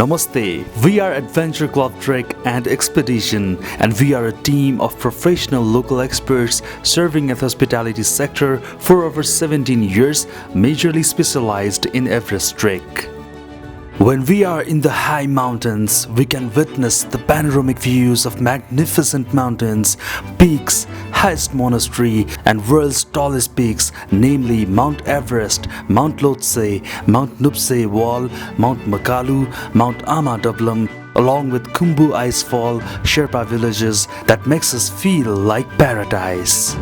Namaste, we are Adventure Club Trek and Expedition, and we are a team of professional local experts serving at the hospitality sector for over 17 years, majorly specialized in Everest Trek. When we are in the high mountains, we can witness the panoramic views of magnificent mountains, peaks, highest monastery, and world's tallest peaks, namely Mount Everest, Mount Lhotse, Mount Nuptse Wall, Mount Makalu, Mount Ama-Dablam, along with Khumbu Icefall, Sherpa villages that makes us feel like paradise.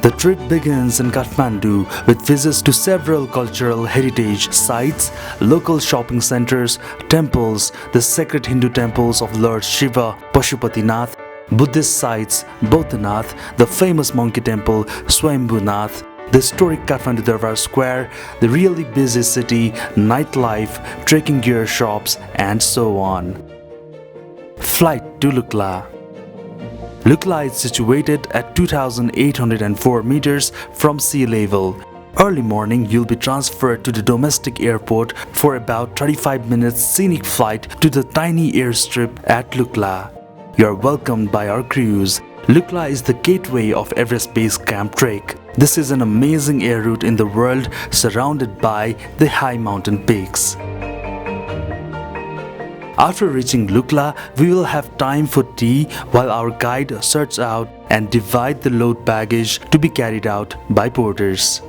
The trip begins in Kathmandu with visits to several cultural heritage sites, local shopping centers, temples, the sacred Hindu temples of Lord Shiva, Pashupatinath, Buddhist sites, Bodhanath, the famous monkey temple, Swayambhunath, the historic Kathmandu Darbar Square, the really busy city, nightlife, trekking gear shops, and so on. Flight to Lukla. Lukla is situated at 2,804 meters from sea level. Early morning, you'll be transferred to the domestic airport for about 35 minutes scenic flight to the tiny airstrip at Lukla. You are welcomed by our crews. Lukla is the gateway of Everest Base Camp Trek. This is an amazing air route in the world surrounded by the high mountain peaks. After reaching Lukla, we will have time for tea while our guide sorts out and divide the load baggage to be carried out by porters.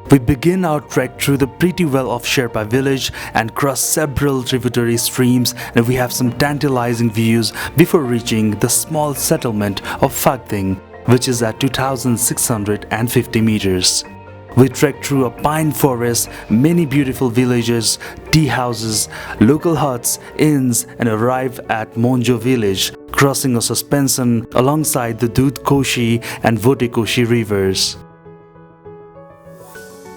We begin our trek through the pretty well-off Sherpa village and cross several tributary streams, and we have some tantalizing views before reaching the small settlement of Phakding, which is at 2,650 meters. We trek through a pine forest, many beautiful villages, tea houses, local huts, inns, and arrive at Monjo village, crossing a suspension alongside the Dudh Koshi and Vote Koshi rivers.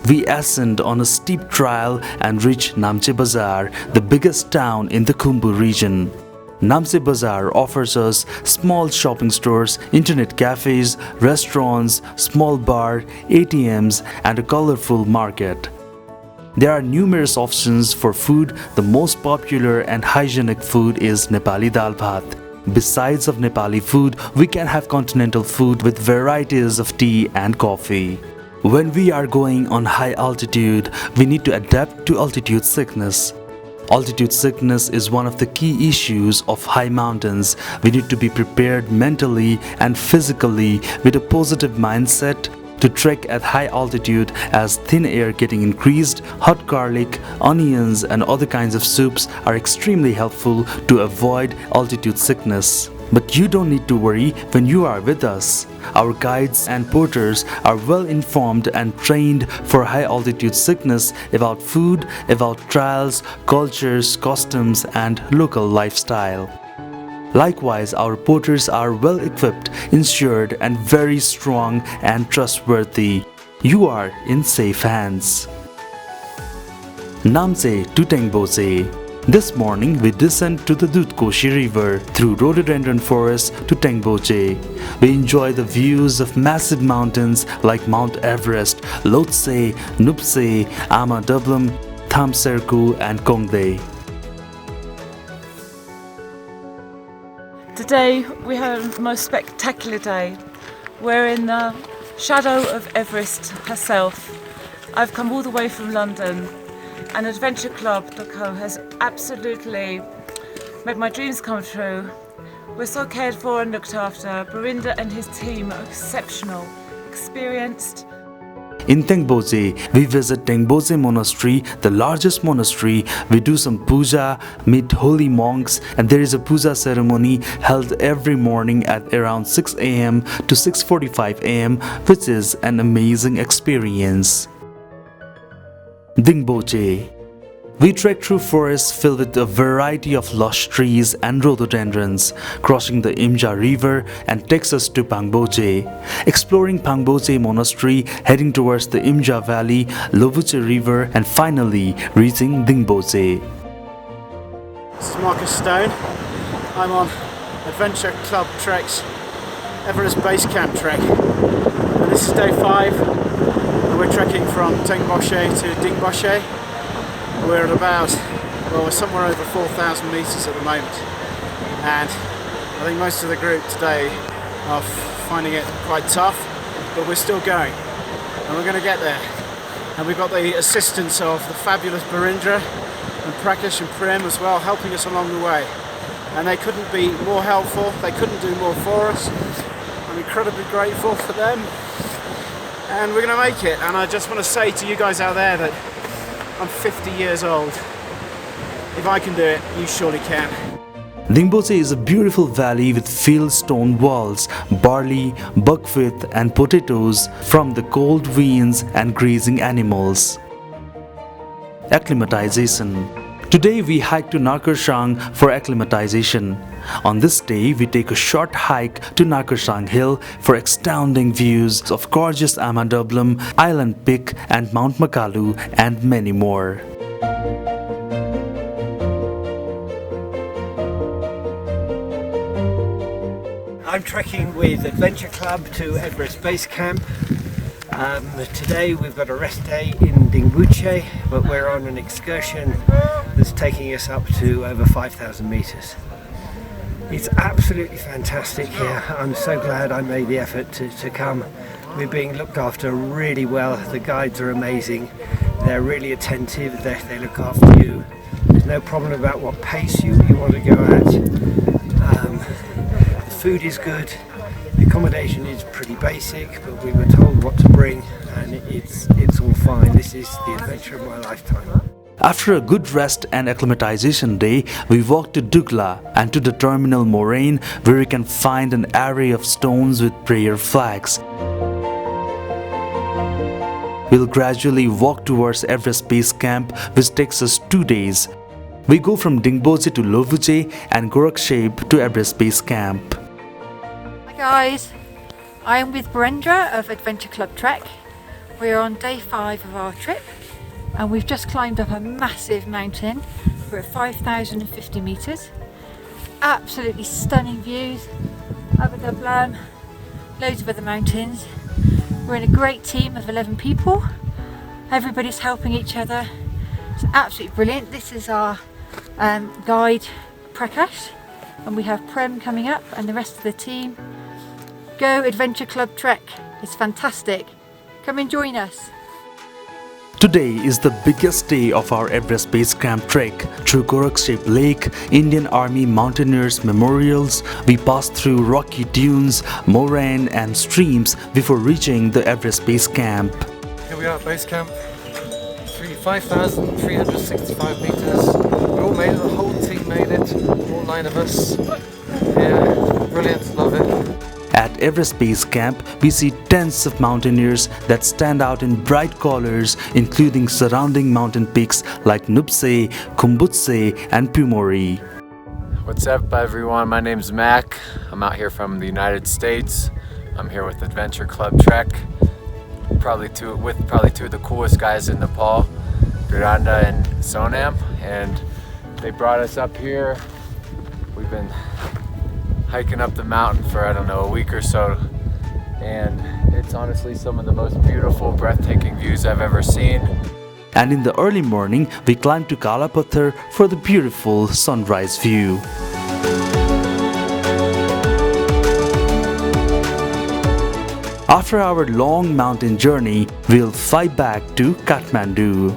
We ascend on a steep trail and reach Namche Bazaar, the biggest town in the Khumbu region. Namche Bazaar offers us small shopping stores, internet cafes, restaurants, small bar, ATMs, and a colorful market. There are numerous options for food. The most popular and hygienic food is Nepali dal bhat. Besides of Nepali food, we can have continental food with varieties of tea and coffee. When we are going on high altitude, we need to adapt to altitude sickness. Altitude sickness is one of the key issues of high mountains. We need to be prepared mentally and physically with a positive mindset to trek at high altitude, as thin air getting increased, hot garlic, onions and other kinds of soups are extremely helpful to avoid altitude sickness. But you don't need to worry when you are with us. Our guides and porters are well informed and trained for high altitude sickness about food, about trials, cultures, customs and local lifestyle. Likewise, our porters are well equipped, insured and very strong and trustworthy. You are in safe hands. Namche to Tengboche. This morning we descend to the Dudh Koshi river through rhododendron forest to Tengboche. We enjoy the views of massive mountains like Mount Everest, Lhotse, Nuptse, Ama-Dablam, Thamserku and Kongde. Today we have a most spectacular day. We're in the shadow of Everest herself. I've come all the way from London, and Adventure Club.co has absolutely made my dreams come true. We're so cared for and looked after. Burinder and his team are exceptional, experienced. In Tengboche, we visit Tengboche Monastery, the largest monastery. We do some puja, meet holy monks, and there is a puja ceremony held every morning at around 6 a.m. to 6:45 a.m., which is an amazing experience. Dingboche. We trek through forests filled with a variety of lush trees and rhododendrons, crossing the Imja River and takes us to Pangboche. Exploring Pangboche Monastery, heading towards the Imja Valley, Lovuche River and finally reaching Dingboche. This is Marcus Stone. I'm on Adventure Club Trek's Everest Base Camp Trek. And this is day 5. We're trekking from Tengboche to Dingboche. We're at about, well, we're somewhere over 4,000 metres at the moment, and I think most of the group today are finding it quite tough, but we're still going, and we're going to get there. And we've got the assistance of the fabulous Barindra and Prakash and Prem as well, helping us along the way. And they couldn't be more helpful, they couldn't do more for us. I'm incredibly grateful for them. And we're going to make it. And I just want to say to you guys out there that I'm 50 years old. If I can do it, you surely can. Dingboche is a beautiful valley with fieldstone walls, barley, buckwheat and potatoes from the cold winds and grazing animals. Acclimatization. Today we hike to Nakrasang for acclimatization. On this day we take a short hike to Nakrasang Hill for astounding views of gorgeous Amadablam, Island Peak and Mount Makalu and many more. I'm trekking with Adventure Club to Everest Base Camp. Today we've got a rest day in Dingboche, but we're on an excursion that's taking us up to over 5,000 meters. It's absolutely fantastic here. I'm so glad I made the effort to come. We're being looked after really well. The guides are amazing. They're really attentive. They look after you. There's no problem about what pace you want to go at. The food is good. The accommodation is pretty basic, but we were told what to bring, and it's all fine. This is the adventure of my lifetime. After a good rest and acclimatization day, we walk to Dugla and to the terminal moraine where we can find an array of stones with prayer flags. We'll gradually walk towards Everest Base Camp, which takes us 2 days. We go from Dingboche to Lovuche and Gorakshep to Everest Base Camp. Hi guys, I am with Barindra of Adventure Club Trek. We're on day 5 of our trip and we've just climbed up a massive mountain. We're at 5,050 metres. Absolutely stunning views, Amadablam, loads of other mountains. We're in a great team of 11 people. Everybody's helping each other. It's absolutely brilliant. This is our guide Prakash, and we have Prem coming up and the rest of the team. Go Adventure Club Trek, it's fantastic. Come and join us. Today is the biggest day of our Everest Base Camp Trek. Through Gorakshep Lake, Indian Army Mountaineers Memorials, we pass through rocky dunes, moraine and streams before reaching the Everest Base Camp. Here we are at base camp, 5,365 meters. We all made it, the whole team made it, all 9 of us. Yeah, brilliant, love it. At Everest Base Camp, we see tens of mountaineers that stand out in bright colors, including surrounding mountain peaks like Nuptse, Khumbutse and Pumori. What's up everyone, my name's Mac. I'm out here from the United States. I'm here with Adventure Club Trek. Probably two of the coolest guys in Nepal, Viranda and Sonam, and they brought us up here. We've been hiking up the mountain for, I don't know, a week or so, and it's honestly some of the most beautiful, breathtaking views I've ever seen. And in the early morning, we climb to Kalapathar for the beautiful sunrise view. After our long mountain journey, we'll fly back to Kathmandu.